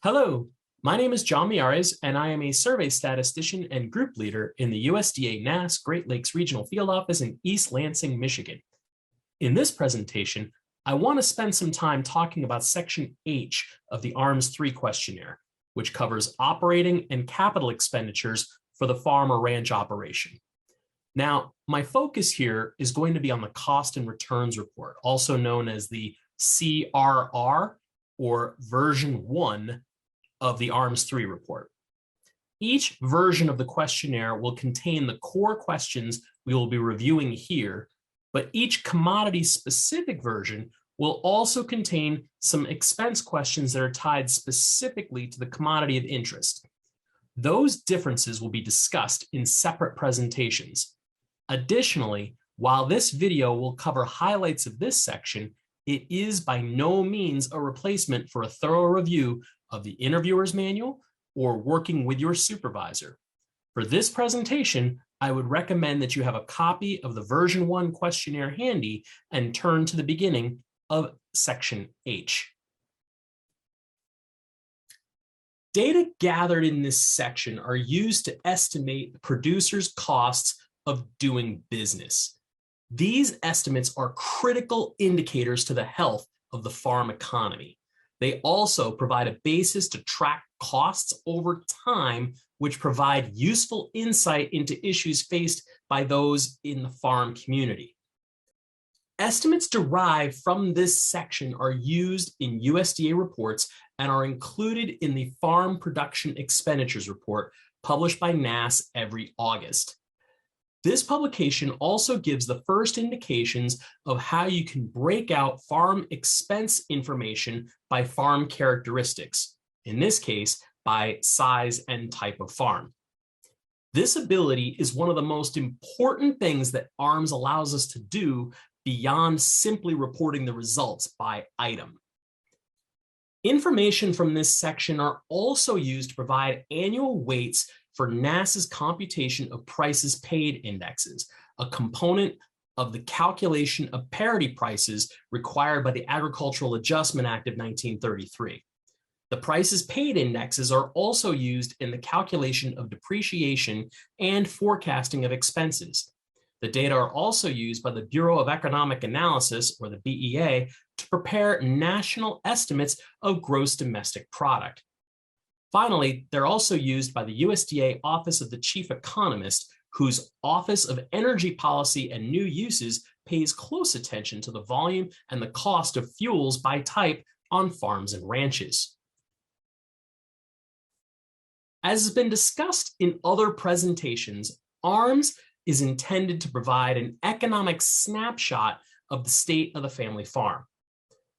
Hello, my name is John Miares, and I am a survey statistician and group leader in the USDA NASS Great Lakes Regional Field Office in East Lansing, Michigan. In this presentation, I want to spend some time talking about Section H of the ARMS3 questionnaire, which covers operating and capital expenditures for the farm or ranch operation. Now, my focus here is going to be on the cost and returns report, also known as the CRR or version 1 of the ARMS3 report. Each version of the questionnaire will contain the core questions we will be reviewing here, but each commodity-specific version will also contain some expense questions that are tied specifically to the commodity of interest. Those differences will be discussed in separate presentations. Additionally, while this video will cover highlights of this section, it is by no means a replacement for a thorough review of the interviewer's manual or working with your supervisor. For this presentation, I would recommend that you have a copy of the version 1 questionnaire handy and turn to the beginning of Section H. Data gathered in this section are used to estimate the producer's costs of doing business. These estimates are critical indicators to the health of the farm economy. They also provide a basis to track costs over time, which provide useful insight into issues faced by those in the farm community. Estimates derived from this section are used in USDA reports and are included in the Farm Production Expenditures Report published by NASS every August. This publication also gives the first indications of how you can break out farm expense information by farm characteristics, in this case, by size and type of farm. This ability is one of the most important things that ARMS allows us to do beyond simply reporting the results by item. Information from this section are also used to provide annual weights for NASS's computation of prices paid indexes, a component of the calculation of parity prices required by the Agricultural Adjustment Act of 1933. The prices paid indexes are also used in the calculation of depreciation and forecasting of expenses. The data are also used by the Bureau of Economic Analysis, or the BEA, to prepare national estimates of gross domestic product. Finally, they're also used by the USDA Office of the Chief Economist, whose Office of Energy Policy and New Uses pays close attention to the volume and the cost of fuels by type on farms and ranches. As has been discussed in other presentations, ARMS is intended to provide an economic snapshot of the state of the family farm.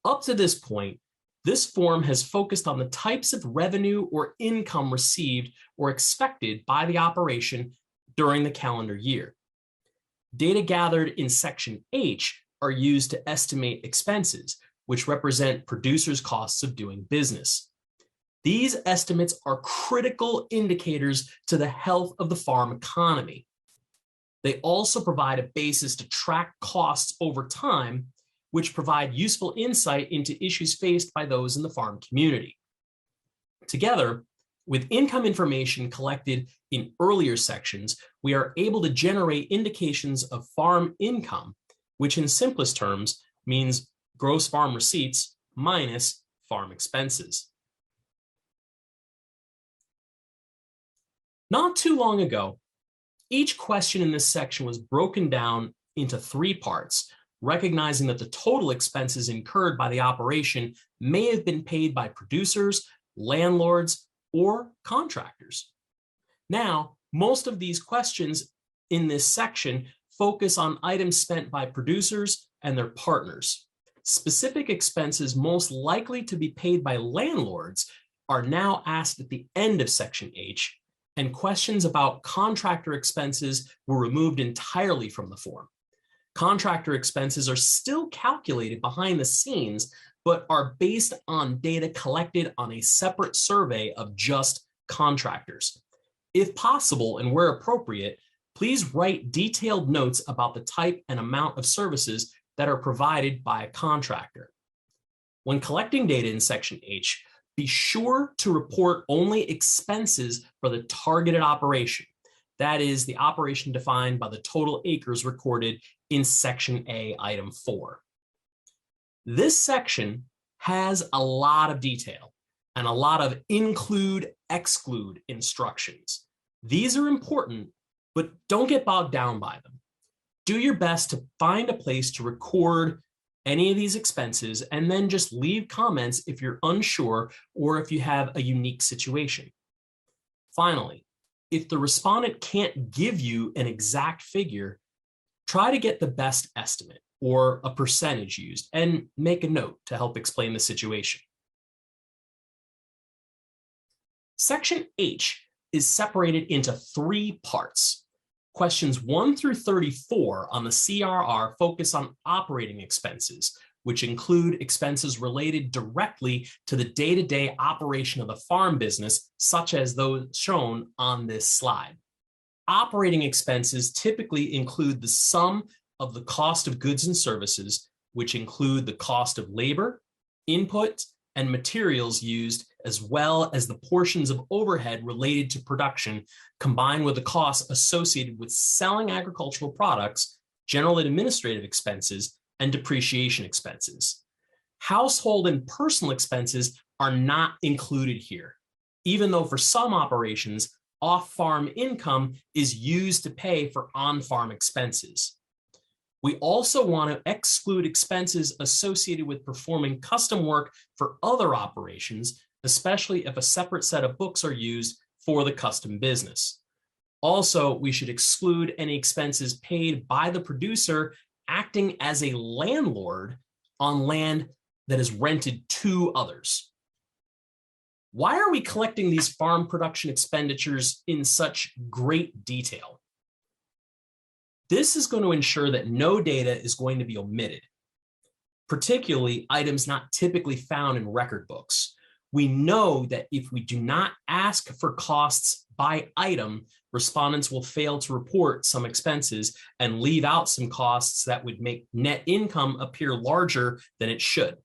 Up to this point, this form has focused on the types of revenue or income received or expected by the operation during the calendar year. Data gathered in Section H are used to estimate expenses, which represent producers' costs of doing business. These estimates are critical indicators to the health of the farm economy. They also provide a basis to track costs over time, which provide useful insight into issues faced by those in the farm community. Together, with income information collected in earlier sections, we are able to generate indications of farm income, which in simplest terms means gross farm receipts minus farm expenses. Not too long ago, each question in this section was broken down into 3 parts, recognizing that the total expenses incurred by the operation may have been paid by producers, landlords, or contractors. Now, most of these questions in this section focus on items spent by producers and their partners. Specific expenses most likely to be paid by landlords are now asked at the end of Section H, and questions about contractor expenses were removed entirely from the form. Contractor expenses are still calculated behind the scenes, but are based on data collected on a separate survey of just contractors. If possible and where appropriate, please write detailed notes about the type and amount of services that are provided by a contractor. When collecting data in Section H, Be sure to report only expenses for the targeted operation. That is the operation defined by the total acres recorded in Section A, Item 4. This section has a lot of detail and a lot of include, exclude instructions. These are important, but don't get bogged down by them. Do your best to find a place to record any of these expenses and then just leave comments if you're unsure or if you have a unique situation. Finally, if the respondent can't give you an exact figure, try to get the best estimate or a percentage used and make a note to help explain the situation. Section H is separated into 3 parts. Questions 1 through 34 on the CRR focus on operating expenses, which include expenses related directly to the day-to-day operation of the farm business, such as those shown on this slide. Operating expenses typically include the sum of the cost of goods and services, which include the cost of labor, input, and materials used, as well as the portions of overhead related to production, combined with the costs associated with selling agricultural products, general and administrative expenses, and depreciation expenses. Household and personal expenses are not included here, even though for some operations, off-farm income is used to pay for on-farm expenses. We also want to exclude expenses associated with performing custom work for other operations, especially if a separate set of books are used for the custom business. Also, we should exclude any expenses paid by the producer acting as a landlord on land that is rented to others. Why are we collecting these farm production expenditures in such great detail? This is going to ensure that no data is going to be omitted, particularly items not typically found in record books. We know that if we do not ask for costs by item, respondents will fail to report some expenses and leave out some costs that would make net income appear larger than it should.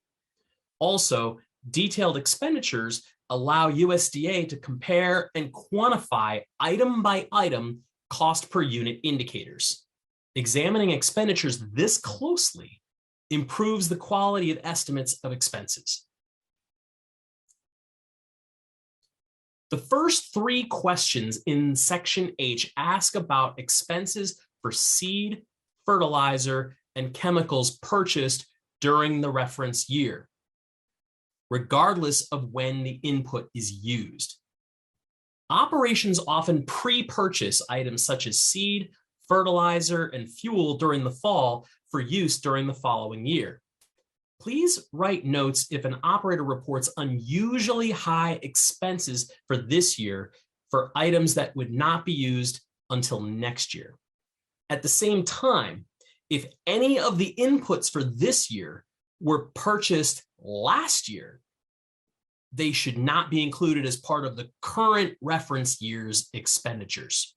Also, detailed expenditures allow USDA to compare and quantify item by item cost per unit indicators. Examining expenditures this closely improves the quality of estimates of expenses. The first 3 questions in Section H ask about expenses for seed, fertilizer, and chemicals purchased during the reference year, regardless of when the input is used. Operations often pre-purchase items such as seed, fertilizer, and fuel during the fall for use during the following year. Please write notes if an operator reports unusually high expenses for this year for items that would not be used until next year. At the same time, if any of the inputs for this year were purchased last year, they should not be included as part of the current reference year's expenditures.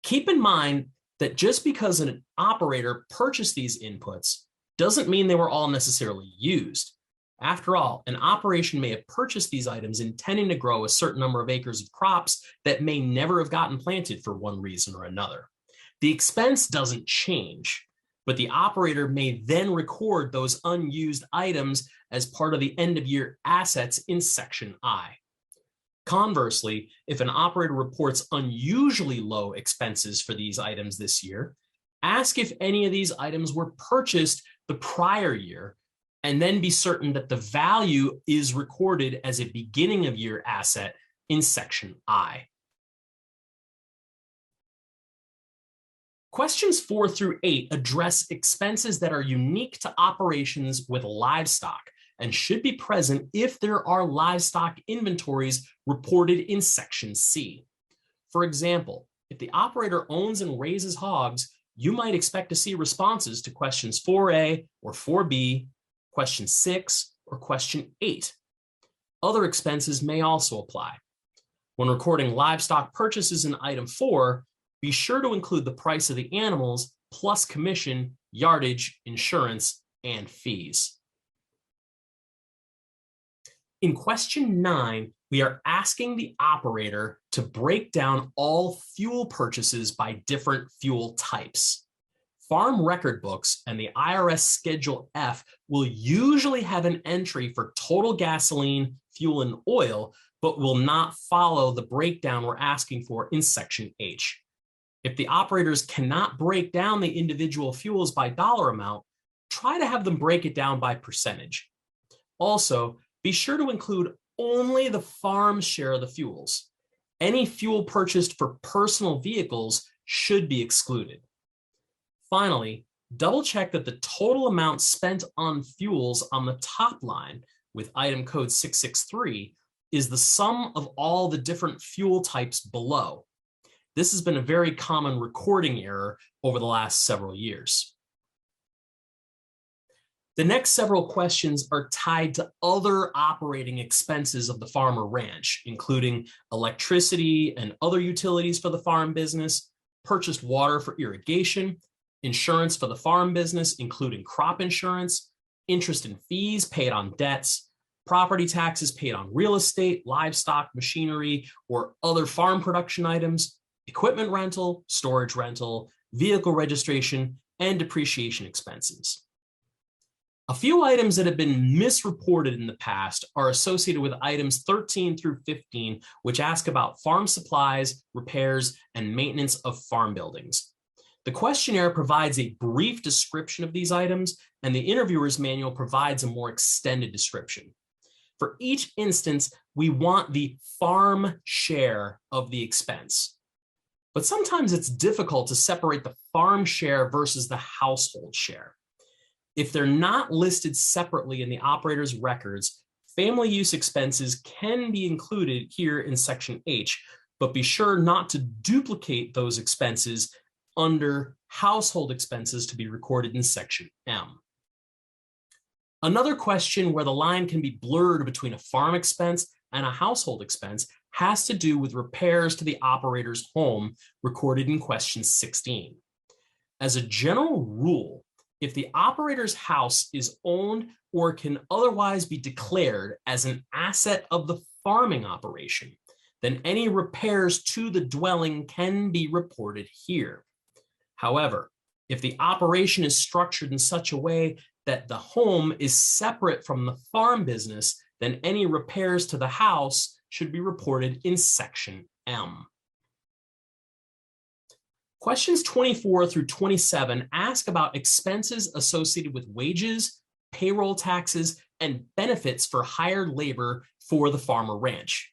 Keep in mind that just because an operator purchased these inputs doesn't mean they were all necessarily used. After all, an operation may have purchased these items intending to grow a certain number of acres of crops that may never have gotten planted for one reason or another. The expense doesn't change, but the operator may then record those unused items as part of the end-of-year assets in Section I. Conversely, if an operator reports unusually low expenses for these items this year, ask if any of these items were purchased the prior year, and then be certain that the value is recorded as a beginning of year asset in Section I. Questions 4 through 8 address expenses that are unique to operations with livestock and should be present if there are livestock inventories reported in Section C. For example, if the operator owns and raises hogs, you might expect to see responses to questions 4A or 4B, question 6, or question 8. Other expenses may also apply. When recording livestock purchases in item 4, be sure to include the price of the animals plus commission, yardage, insurance, and fees. In question 9, we are asking the operator to break down all fuel purchases by different fuel types. Farm record books and the IRS Schedule F will usually have an entry for total gasoline, fuel, and oil, but will not follow the breakdown we're asking for in Section H. If the operators cannot break down the individual fuels by dollar amount, try to have them break it down by percentage. Also, be sure to include only the farm share of the fuels. Any fuel purchased for personal vehicles should be excluded. Finally, double check that the total amount spent on fuels on the top line with item code 663 is the sum of all the different fuel types below. This has been a very common recording error over the last several years. The next several questions are tied to other operating expenses of the farm or ranch, including electricity and other utilities for the farm business, purchased water for irrigation, insurance for the farm business, including crop insurance, interest and fees paid on debts, property taxes paid on real estate, livestock, machinery, or other farm production items, equipment rental, storage rental, vehicle registration, and depreciation expenses. A few items that have been misreported in the past are associated with items 13 through 15, which ask about farm supplies, repairs, and maintenance of farm buildings. The questionnaire provides a brief description of these items, and the interviewer's manual provides a more extended description. For each instance, we want the farm share of the expense. But sometimes it's difficult to separate the farm share versus the household share. If they're not listed separately in the operator's records, family use expenses can be included here in Section H, but be sure not to duplicate those expenses under household expenses to be recorded in Section M. Another question where the line can be blurred between a farm expense and a household expense has to do with repairs to the operator's home recorded in question 16. As a general rule, if the operator's house is owned or can otherwise be declared as an asset of the farming operation, then any repairs to the dwelling can be reported here. However, if the operation is structured in such a way that the home is separate from the farm business, then any repairs to the house should be reported in Section M. Questions 24 through 27 ask about expenses associated with wages, payroll taxes, and benefits for hired labor for the farm or ranch.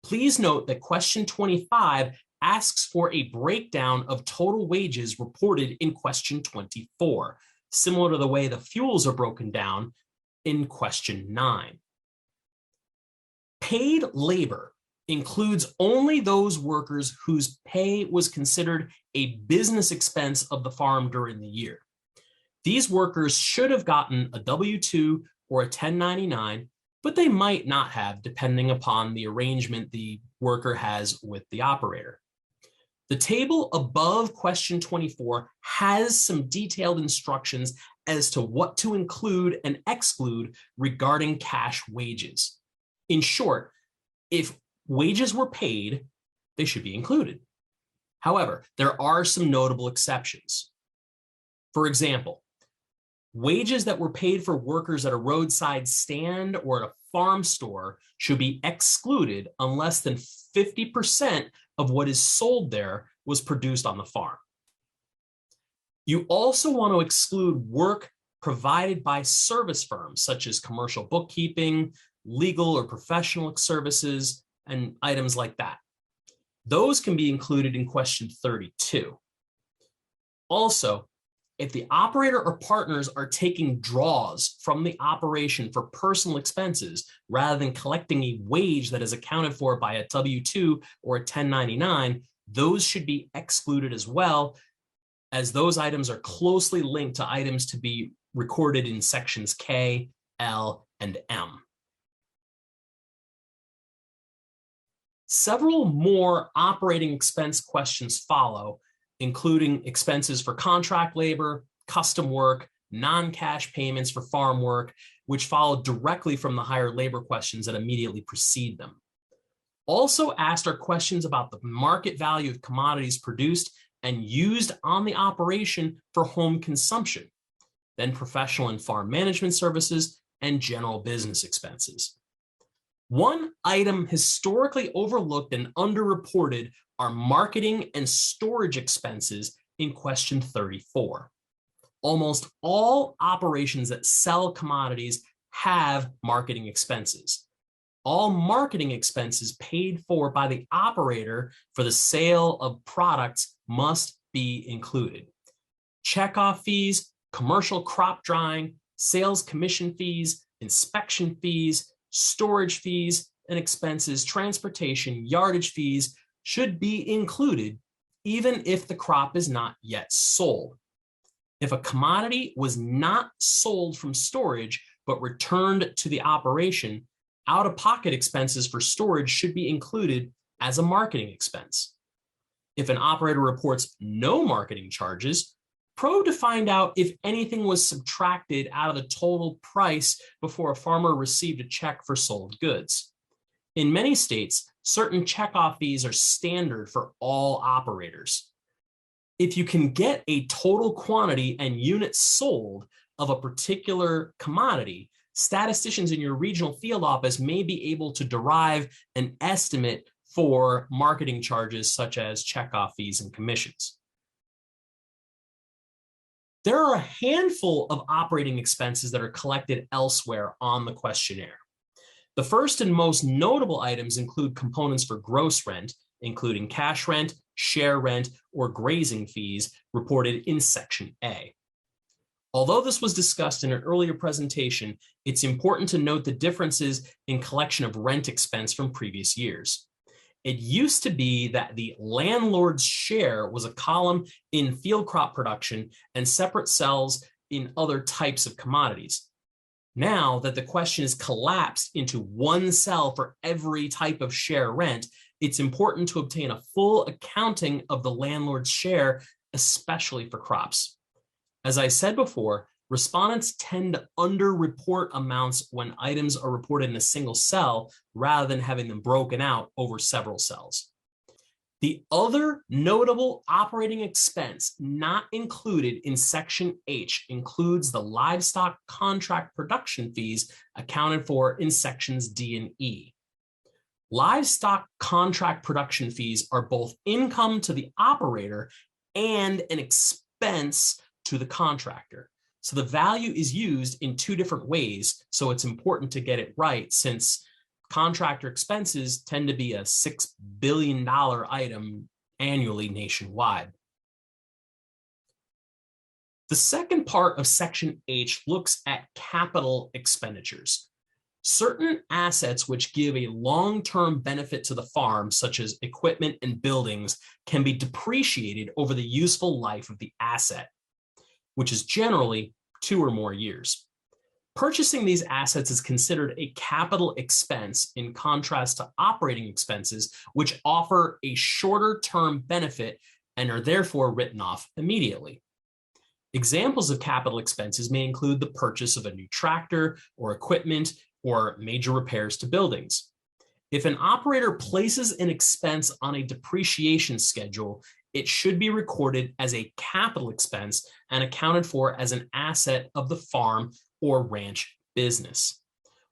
Please note that question 25 asks for a breakdown of total wages reported in question 24, similar to the way the fuels are broken down in question 9. Paid labor includes only those workers whose pay was considered a business expense of the farm during the year. These workers should have gotten a W-2 or a 1099, but they might not have, depending upon the arrangement the worker has with the operator. The table above question 24 has some detailed instructions as to what to include and exclude regarding cash wages. In short, if wages were paid, they should be included. However, there are some notable exceptions. For example, wages that were paid for workers at a roadside stand or at a farm store should be excluded unless than 50% of what is sold there was produced on the farm. You also want to exclude work provided by service firms such as commercial bookkeeping, legal or professional services, and items like that. Those can be included in question 32. Also, if the operator or partners are taking draws from the operation for personal expenses rather than collecting a wage that is accounted for by a W-2 or a 1099, those should be excluded as well, as those items are closely linked to items to be recorded in sections K, L, and M. Several more operating expense questions follow, including expenses for contract labor, custom work, non-cash payments for farm work, which follow directly from the higher labor questions that immediately precede them. Also asked are questions about the market value of commodities produced and used on the operation for home consumption, then professional and farm management services, and general business expenses. One item historically overlooked and underreported are marketing and storage expenses in question 34. Almost all operations that sell commodities have marketing expenses. All marketing expenses paid for by the operator for the sale of products must be included. Checkoff fees, commercial crop drying, sales commission fees, inspection fees, storage fees and expenses, transportation, yardage fees should be included even if the crop is not yet sold. If a commodity was not sold from storage but returned to the operation, out-of-pocket expenses for storage should be included as a marketing expense. If an operator reports no marketing charges, probe to find out if anything was subtracted out of the total price before a farmer received a check for sold goods. In many states, certain checkoff fees are standard for all operators. If you can get a total quantity and units sold of a particular commodity, statisticians in your regional field office may be able to derive an estimate for marketing charges such as checkoff fees and commissions. There are a handful of operating expenses that are collected elsewhere on the questionnaire. The first and most notable items include components for gross rent, including cash rent, share rent, or grazing fees reported in Section A. Although this was discussed in an earlier presentation, it's important to note the differences in collection of rent expense from previous years. It used to be that the landlord's share was a column in field crop production and separate cells in other types of commodities. Now that the question is collapsed into one cell for every type of share rent, it's important to obtain a full accounting of the landlord's share, especially for crops. As I said before, respondents tend to underreport amounts when items are reported in a single cell rather than having them broken out over several cells. The other notable operating expense not included in Section H includes the livestock contract production fees accounted for in Sections D and E. Livestock contract production fees are both income to the operator and an expense to the contractor. So the value is used in two different ways, so it's important to get it right since contractor expenses tend to be a $6 billion item annually nationwide. The second part of Section H looks at capital expenditures. Certain assets which give a long-term benefit to the farm, such as equipment and buildings, can be depreciated over the useful life of the asset, which is generally 2 or more years. Purchasing these assets is considered a capital expense in contrast to operating expenses, which offer a shorter term benefit and are therefore written off immediately. Examples of capital expenses may include the purchase of a new tractor or equipment or major repairs to buildings. If an operator places an expense on a depreciation schedule, it should be recorded as a capital expense and accounted for as an asset of the farm or ranch business.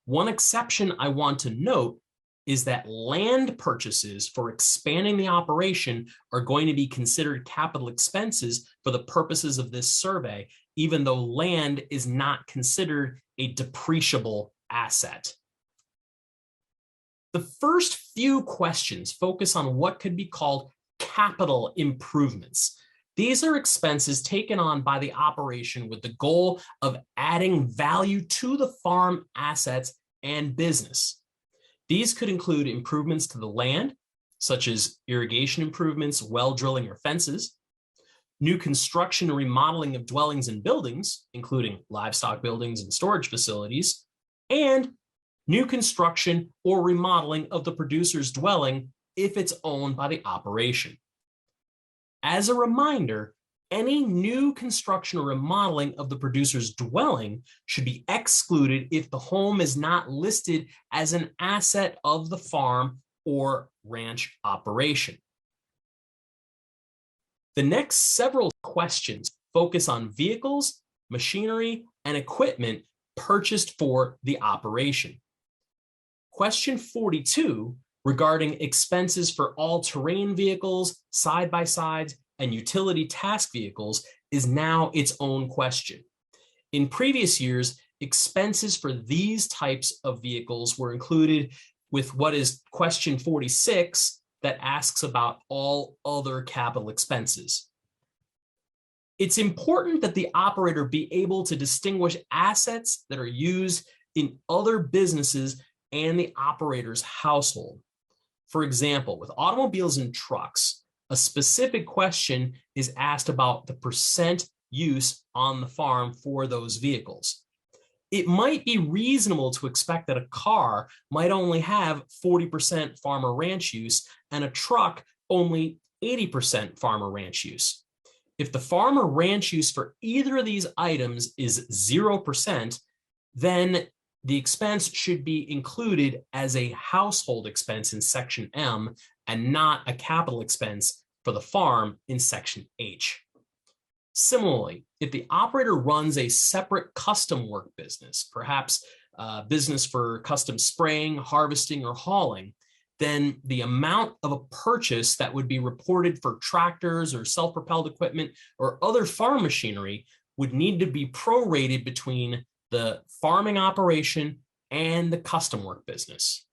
One exception I want to note is that land purchases for expanding the operation are going to be considered capital expenses for the purposes of this survey, even though land is not considered a depreciable asset. The first few questions focus on what could be called capital improvements. These are expenses taken on by the operation with the goal of adding value to the farm assets and business. These could include improvements to the land, such as irrigation improvements, well drilling, or fences, new construction and remodeling of dwellings and buildings, including livestock buildings and storage facilities, and new construction or remodeling of the producer's dwelling if it's owned by the operation. As a reminder, Any new construction or remodeling of the producer's dwelling should be excluded if the home is not listed as an asset of the farm or ranch operation. The next several questions focus on vehicles, machinery, and equipment purchased for the operation. Question 42, regarding expenses for all-terrain vehicles, side-by-sides, and utility task vehicles, is now its own question. In previous years, expenses for these types of vehicles were included with what is question 46 that asks about all other capital expenses. It's important that the operator be able to distinguish assets that are used in other businesses and the operator's household. For example, with automobiles and trucks, a specific question is asked about the percent use on the farm for those vehicles. It might be reasonable to expect that a car might only have 40% farmer ranch use and a truck only 80% farmer ranch use. If the farmer ranch use for either of these items is 0%, then the expense should be included as a household expense in section M and not a capital expense for the farm in section H. Similarly, if the operator runs a separate custom work business, perhaps a business for custom spraying, harvesting, or hauling, then the amount of a purchase that would be reported for tractors or self-propelled equipment or other farm machinery would need to be prorated between the farming operation and the custom work business.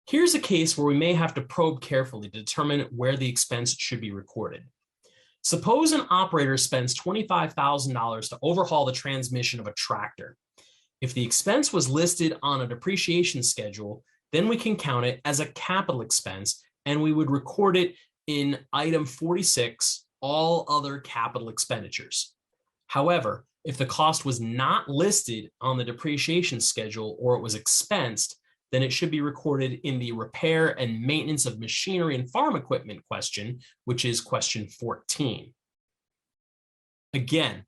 Here's a case where we may have to probe carefully to determine where the expense should be recorded. Suppose an operator spends $25,000 to overhaul the transmission of a tractor. If the expense was listed on a depreciation schedule, then we can count it as a capital expense, and we would record it in item 46, all other capital expenditures. However, if the cost was not listed on the depreciation schedule or it was expensed, then it should be recorded in the repair and maintenance of machinery and farm equipment question, which is question 14. Again,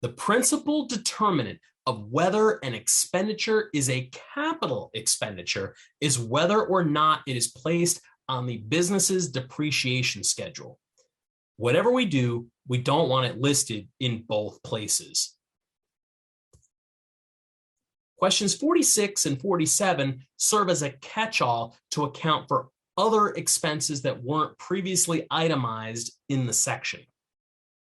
the principal determinant of whether an expenditure is a capital expenditure is whether or not it is placed on the business's depreciation schedule. Whatever we do, we don't want it listed in both places. Questions 46 and 47 serve as a catch-all to account for other expenses that weren't previously itemized in the section.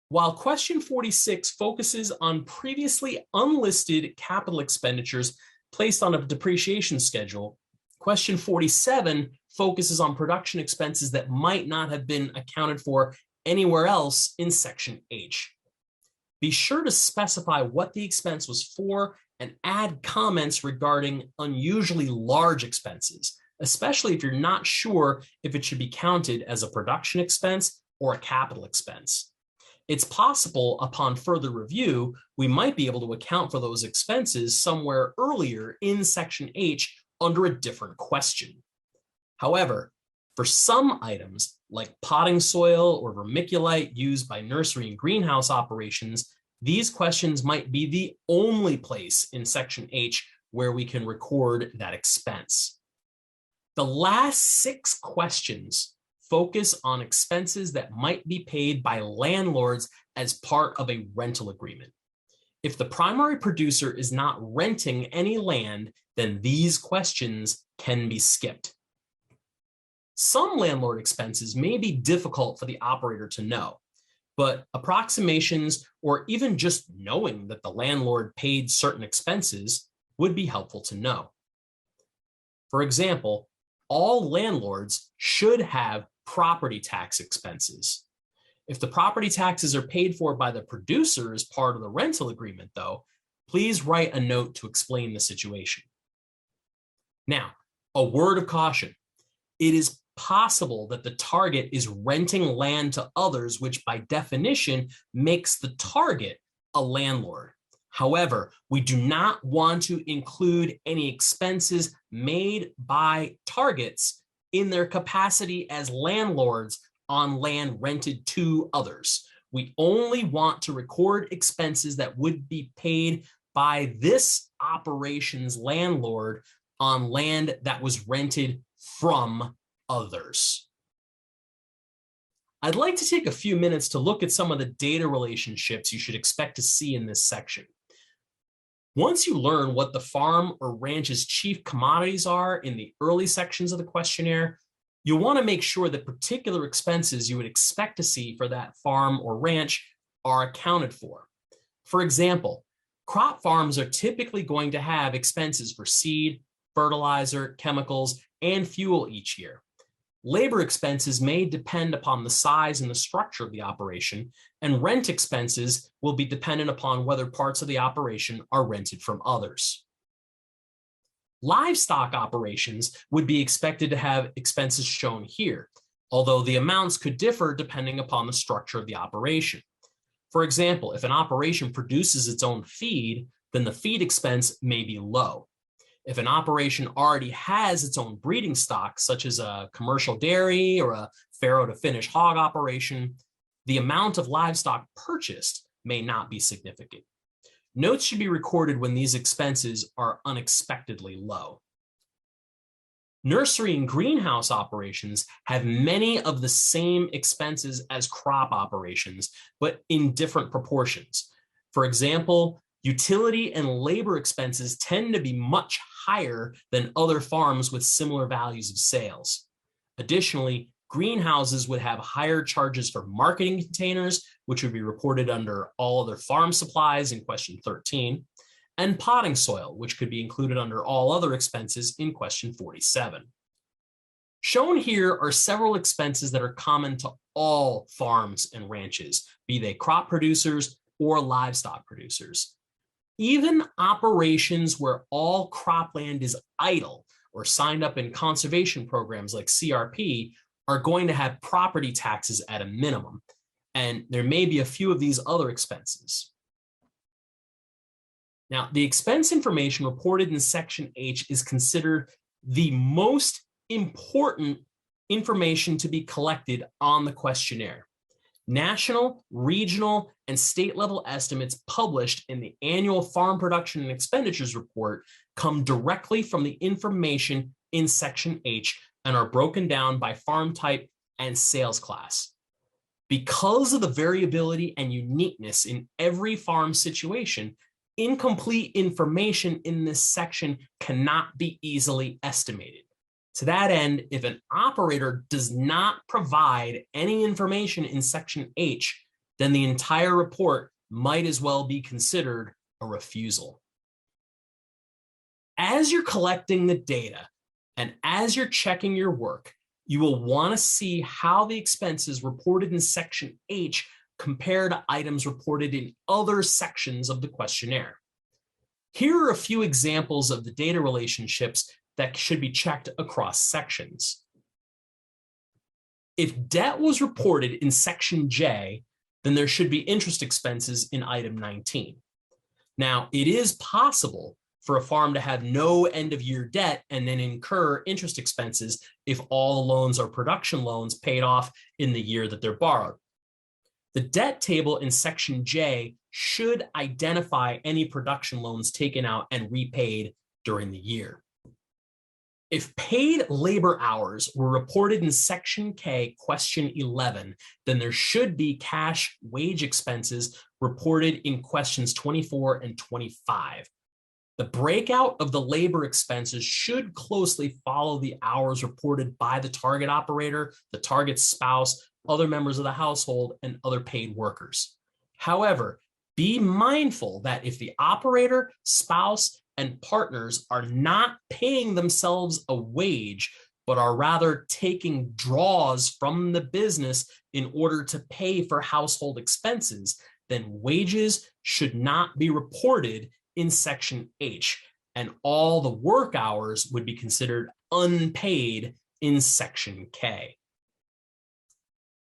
While question 46 focuses on previously unlisted capital expenditures placed on a depreciation schedule, question 47 focuses on production expenses that might not have been accounted for anywhere else in section H. Be sure to specify what the expense was for and add comments regarding unusually large expenses, especially if you're not sure if it should be counted as a production expense or a capital expense. It's possible upon further review, we might be able to account for those expenses somewhere earlier in section H under a different question. However, for some items like potting soil or vermiculite used by nursery and greenhouse operations, these questions might be the only place in section H where we can record that expense. The last 6 questions focus on expenses that might be paid by landlords as part of a rental agreement. If the primary producer is not renting any land, then these questions can be skipped. Some landlord expenses may be difficult for the operator to know, but approximations or even just knowing that the landlord paid certain expenses would be helpful to know. For example, all landlords should have property tax expenses. If the property taxes are paid for by the producer as part of the rental agreement, though, please write a note to explain the situation. Now, a word of caution. It is possible that the target is renting land to others, which by definition makes the target a landlord. However, we do not want to include any expenses made by targets in their capacity as landlords on land rented to others. We only want to record expenses that would be paid by this operation's landlord on land that was rented from others. I'd like to take a few minutes to look at some of the data relationships you should expect to see in this section. Once you learn what the farm or ranch's chief commodities are in the early sections of the questionnaire, you'll want to make sure that particular expenses you would expect to see for that farm or ranch are accounted for. For example, crop farms are typically going to have expenses for seed, fertilizer, chemicals, and fuel each year. Labor expenses may depend upon the size and the structure of the operation, and rent expenses will be dependent upon whether parts of the operation are rented from others. Livestock operations would be expected to have expenses shown here, although the amounts could differ depending upon the structure of the operation. For example, if an operation produces its own feed, then the feed expense may be low. If an operation already has its own breeding stock, such as a commercial dairy or a farrow to finish hog operation, the amount of livestock purchased may not be significant. Notes should be recorded when these expenses are unexpectedly low. Nursery and greenhouse operations have many of the same expenses as crop operations, but in different proportions. For example, utility and labor expenses tend to be much higher than other farms with similar values of sales. Additionally, greenhouses would have higher charges for marketing containers, which would be reported under all other farm supplies in question 13, and potting soil, which could be included under all other expenses in question 47. Shown here are several expenses that are common to all farms and ranches, be they crop producers or livestock producers. Even operations where all cropland is idle or signed up in conservation programs like CRP are going to have property taxes at a minimum, and there may be a few of these other expenses. Now, the expense information reported in Section H is considered the most important information to be collected on the questionnaire. National, regional, and state-level estimates published in the Annual Farm Production and Expenditures Report come directly from the information in Section H and are broken down by farm type and sales class. Because of the variability and uniqueness in every farm situation, incomplete information in this section cannot be easily estimated. To that end, if an operator does not provide any information in Section H, then the entire report might as well be considered a refusal. As you're collecting the data and as you're checking your work, you will want to see how the expenses reported in Section H compare to items reported in other sections of the questionnaire. Here are a few examples of the data relationships that should be checked across sections. If debt was reported in Section J, then there should be interest expenses in item 19. Now, it is possible for a farm to have no end-of-year debt and then incur interest expenses if all loans are production loans paid off in the year that they're borrowed. The debt table in Section J should identify any production loans taken out and repaid during the year. If paid labor hours were reported in Section K, question 11, then there should be cash wage expenses reported in questions 24 and 25. The breakout of the labor expenses should closely follow the hours reported by the target operator, the target spouse, other members of the household, and other paid workers. However, be mindful that if the operator, spouse, and partners are not paying themselves a wage, but are rather taking draws from the business in order to pay for household expenses, then wages should not be reported in Section H, and all the work hours would be considered unpaid in Section K.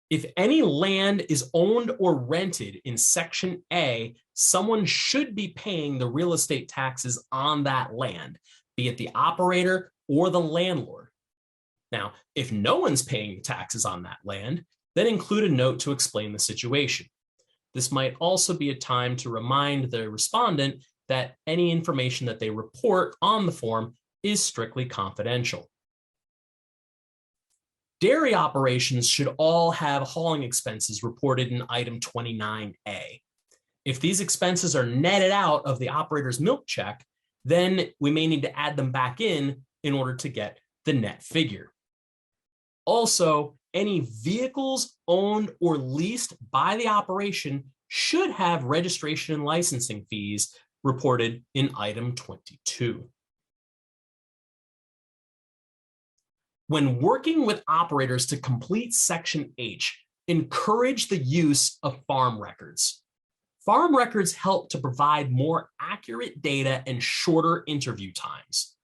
If any land is owned or rented in Section A, someone should be paying the real estate taxes on that land, be it the operator or the landlord. Now, if no one's paying taxes on that land, then include a note to explain the situation. This might also be a time to remind the respondent that any information that they report on the form is strictly confidential. Dairy operations should all have hauling expenses reported in item 29A. If these expenses are netted out of the operator's milk check, then we may need to add them back in order to get the net figure. Also, any vehicles owned or leased by the operation should have registration and licensing fees reported in item 22. When working with operators to complete Section H, encourage the use of farm records. Farm records help to provide more accurate data and shorter interview times.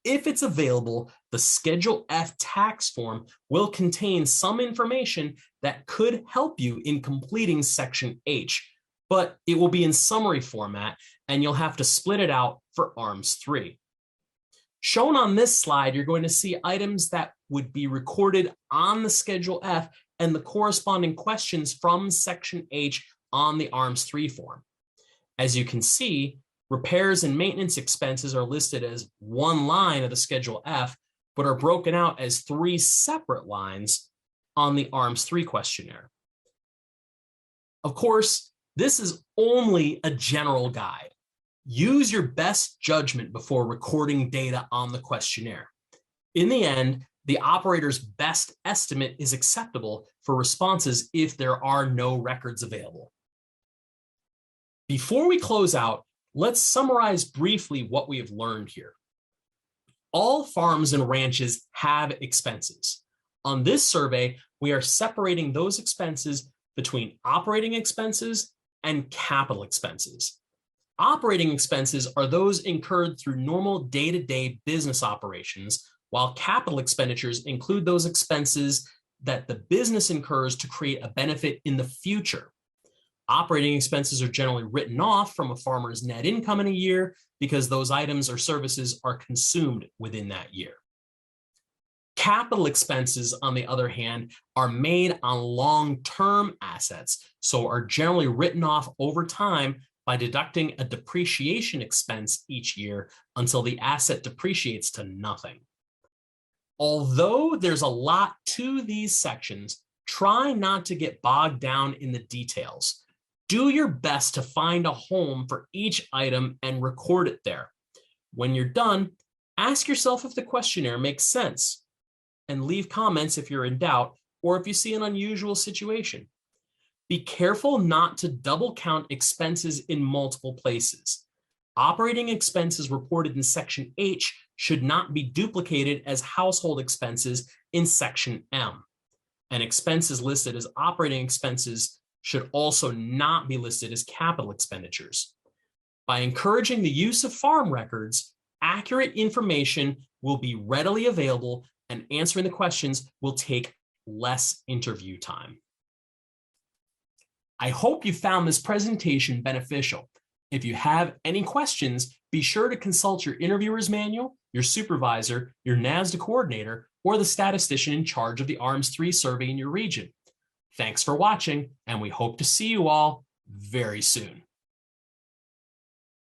If it's available, the Schedule F tax form will contain some information that could help you in completing Section H, but it will be in summary format and you'll have to split it out for ARMS3. Shown on this slide, you're going to see items that would be recorded on the Schedule F and the corresponding questions from Section H on the ARMS3 form. As you can see, repairs and maintenance expenses are listed as one line of the Schedule F, but are broken out as 3 separate lines on the ARMS3 questionnaire. Of course, this is only a general guide. Use your best judgment before recording data on the questionnaire. In the end, the operator's best estimate is acceptable for responses if there are no records available. Before we close out, let's summarize briefly what we have learned here. All farms and ranches have expenses. On this survey, we are separating those expenses between operating expenses and capital expenses. Operating expenses are those incurred through normal day-to-day business operations, while capital expenditures include those expenses that the business incurs to create a benefit in the future. Operating expenses are generally written off from a farmer's net income in a year because those items or services are consumed within that year. Capital expenses, on the other hand, are made on long-term assets, so are generally written off over time by deducting a depreciation expense each year until the asset depreciates to nothing. Although there's a lot to these sections, try not to get bogged down in the details. Do your best to find a home for each item and record it there. When you're done, ask yourself if the questionnaire makes sense, and leave comments if you're in doubt or if you see an unusual situation. Be careful not to double count expenses in multiple places. Operating expenses reported in Section H should not be duplicated as household expenses in Section M. And expenses listed as operating expenses should also not be listed as capital expenditures. By encouraging the use of farm records, accurate information will be readily available and answering the questions will take less interview time. I hope you found this presentation beneficial. If you have any questions, be sure to consult your interviewer's manual, your supervisor, your NASDA coordinator, or the statistician in charge of the ARMS3 survey in your region. Thanks for watching, and we hope to see you all very soon.